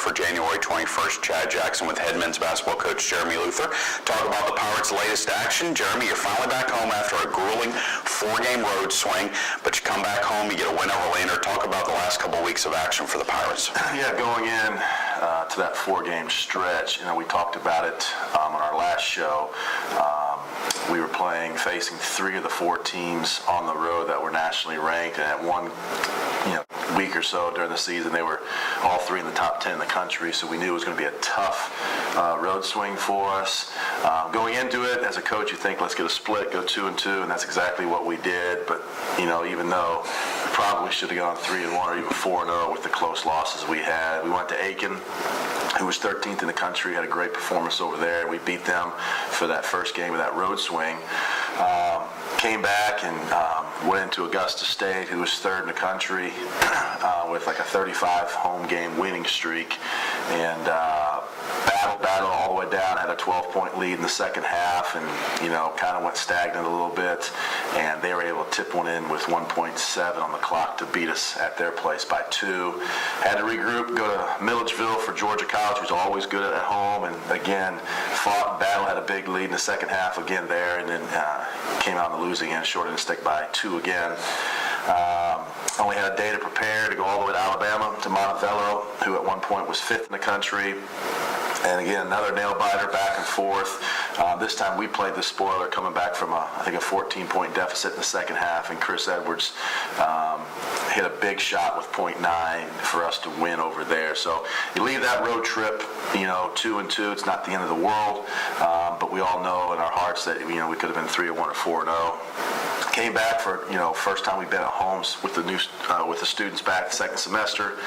for January 21st. Chad Jackson with head men's basketball coach Jeremy Luther. Talk about the Pirates' latest action. Jeremy, you're finally back home after a grueling 4-game road swing, but you come back home, you get a win over Lander. Talk about the last couple of weeks of action for the Pirates. Yeah, going in to that 4-game stretch, we talked about it on our last show. We were facing 3 of the 4 teams on the road that were nationally ranked, and at one week or so during the season, they were all 3 in the top 10 in the country, so we knew it was going to be a tough road swing for us. Going into it, as a coach, you think, let's get a split, go 2-2, and that's exactly what we did. But, even though we probably should have gone 3-1 or even 4-0 with the close losses we had, we went to Aiken, who was 13th in the country, had a great performance over there. We beat them for that first game of that road swing. Came back and went into Augusta State, who was 3rd in the country, with like a 35 home game winning streak, and battle all the way down, had a 12-point lead in the second half, and kind of went stagnant a little bit, and they were able to tip one in with 1.7 on the clock to beat us at their place by 2. Had to regroup, go to Milledgeville for Georgia College, who's always good at home, and again fought and battled, had a big lead in the second half again there, and then came out on the losing end, short end stick by 2 again. Only had a day to prepare to go all the way to Alabama, to Montevallo, who at one point was 5th in the country. And again, another nail-biter back and forth. This time we played the spoiler, coming back from a 14-point deficit in the second half, and Chris Edwards hit a big shot with .9 for us to win over there. So you leave that road trip, 2-2. It's not the end of the world, but we all know in our hearts that we could have been 3-1 or 4-0. Came back for first time we've been at homes with the students back the second semester,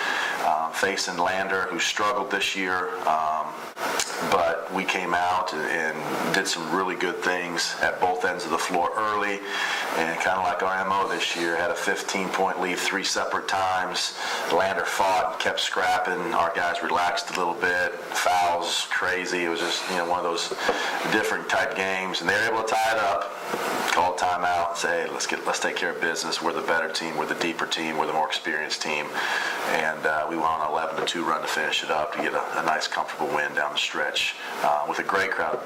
facing Lander, who struggled this year. But we came out and did some really good things at both ends of the floor early, and kind of like our MO this year, had a 15-point lead 3 separate times. Lander fought and kept scrapping. Our guys relaxed a little bit. Fouls, crazy. It was just one of those different type games, and they were able to tie it up. Call timeout and say, hey, let's take care of business. We're the better team. We're the deeper team. We're the more experienced team. And we went on an 11-2 run to finish it up to get a nice, comfortable win down the stretch with a great crowd.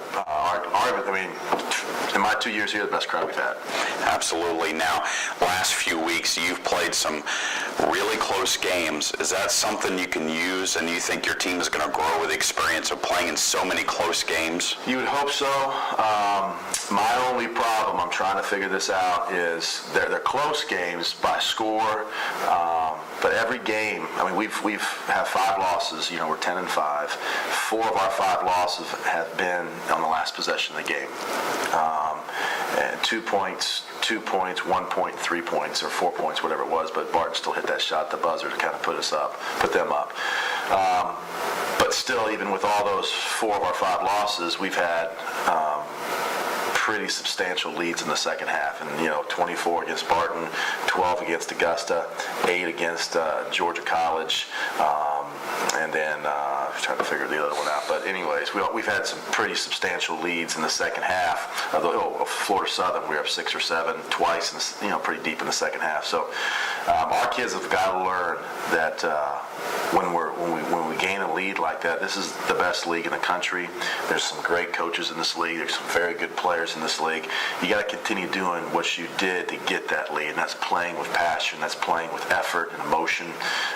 In my 2 years here, the best crowd we've had. Absolutely. Now, last few weeks, you've played some really close games. Is that something you can use, and you think your team is going to grow with the experience of playing in so many close games? You would hope so. My only problem, I'm trying to figure this out, is they're close games by score, but every game, we've have 5 losses. We're 10-5. 4 of our 5 losses have been on the last possession of the game. And 2 points, 1 point, 3 points, or 4 points, whatever it was. But Barton still hit that shot at the buzzer to kind of put them up. But still, even with all those 4 of our 5 losses, we've had pretty substantial leads in the second half, and 24 against Barton, 12 against Augusta, 8 against Georgia College, and then I'm trying to figure the other one out. But anyways, we've had some pretty substantial leads in the second half. Of Florida Southern, we were up 6 or 7 twice, and pretty deep in the second half. So our kids have got to learn that when we gain a lead like that, this is the best league in the country. There's some great coaches in this league. There's some very good players in this league. You got to continue doing what you did to get that lead, and that's playing with passion. That's playing with effort and emotion.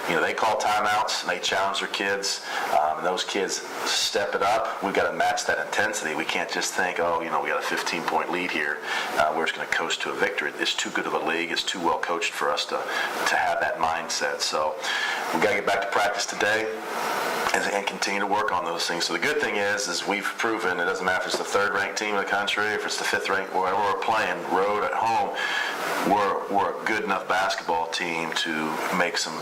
They call timeouts, and they challenge their kids, and those kids step it up. We've got to match that intensity. We can't just think, we got a 15-point lead here. We're just going to coast to a victory. It's too good of a league. It's too well coached for us to have that mindset. So we've got to get back to practice today and continue to work on those things. So the good thing is we've proven it doesn't matter if it's the 3rd-ranked team in the country, if it's the 5th-ranked, wherever we're playing, road, at home, we're a good enough basketball team to make some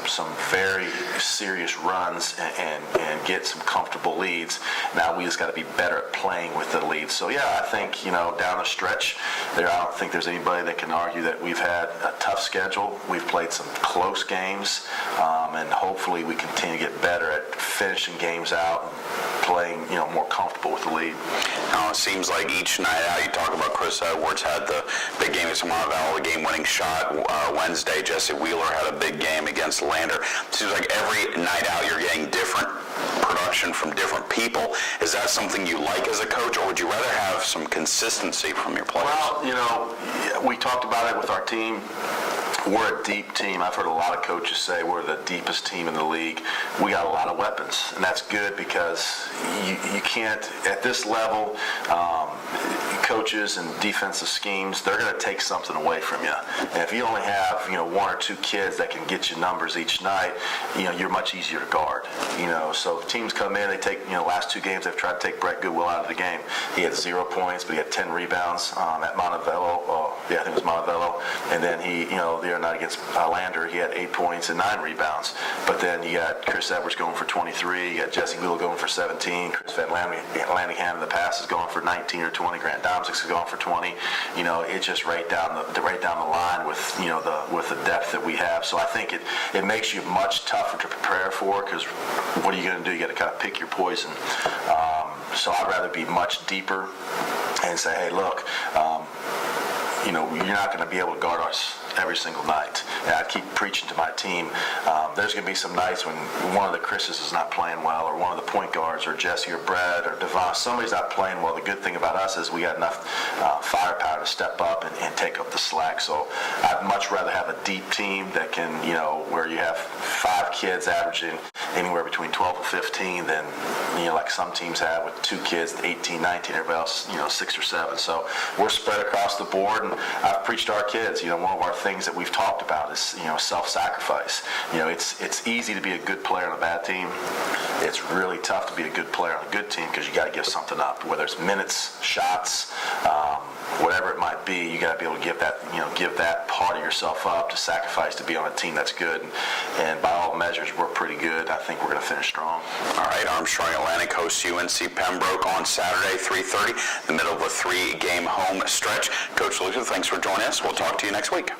very serious runs and get some comfortable leads. Now we just got to be better at playing with the leads. So yeah, I think down the stretch there, I don't think there's anybody that can argue that we've had a tough schedule. We've played some close games, and hopefully we continue to get better at finishing games out and playing more comfortable with the lead. Now it seems like each night out, you talk about Chris Edwards had the big game against Montevallo, the game-winning shot. Wednesday, Jesse Wheeler had a big game against Lander. It seems like every night out you're getting different that something you like as a coach, or would you rather have some consistency from your players? Well, we talked about it with our team. We're a deep team. I've heard a lot of coaches say we're the deepest team in the league. We got a lot of weapons, and that's good because you can't, at this level, coaches and defensive schemes, they're going to take something away from you. And if you only have, one or two kids that can get you numbers each night, you're much easier to guard. So teams come in, they take, last two games they've tried to take Brett Goodwill out of the game. He had 0 points, but he had 10 rebounds at Montevallo. I think it was Montevallo. And then he, the other night against Lander, he had 8 points and 9 rebounds. But then you got Chris Edwards going for 23, you got Jesse Wheeler going for 17, Chris Van Lanningham in the past is going for 19 or 20, Grant Domzik is going for 20. It's just right down the line with with the depth that we have. So I think it makes you much tougher to prepare for, because what are you going to do? You got to kind of pick your poison. So I'd rather be much deeper and say, hey, look, you're not going to be able to guard us every single night. And I keep preaching to my team, there's going to be some nights when one of the Chris's is not playing well, or one of the point guards, or Jesse or Brett or Devon, somebody's not playing well. The good thing about us is we got enough firepower to step up and take up the slack. So I'd much rather have a deep team that can, where you have 5 kids averaging anywhere between 12 and 15 than, like some teams have with 2 kids, 18, 19, everybody else, 6 or 7. So we're spread across the board, and I've preached to our kids, one of our things that we've talked about is, self-sacrifice. It's easy to be a good player on a bad team. It's really tough to be a good player on a good team, because you got to give something up, whether it's minutes, shots, whatever it might be. You got to be able to give that part of yourself up to sacrifice to be on a team that's good. And by all measures, we're pretty good. I think we're going to finish strong. All right, Armstrong Atlantic hosts UNC Pembroke on Saturday, 3:30, the middle of a 3-game home stretch. Coach Luther, thanks for joining us. We'll talk to you next week.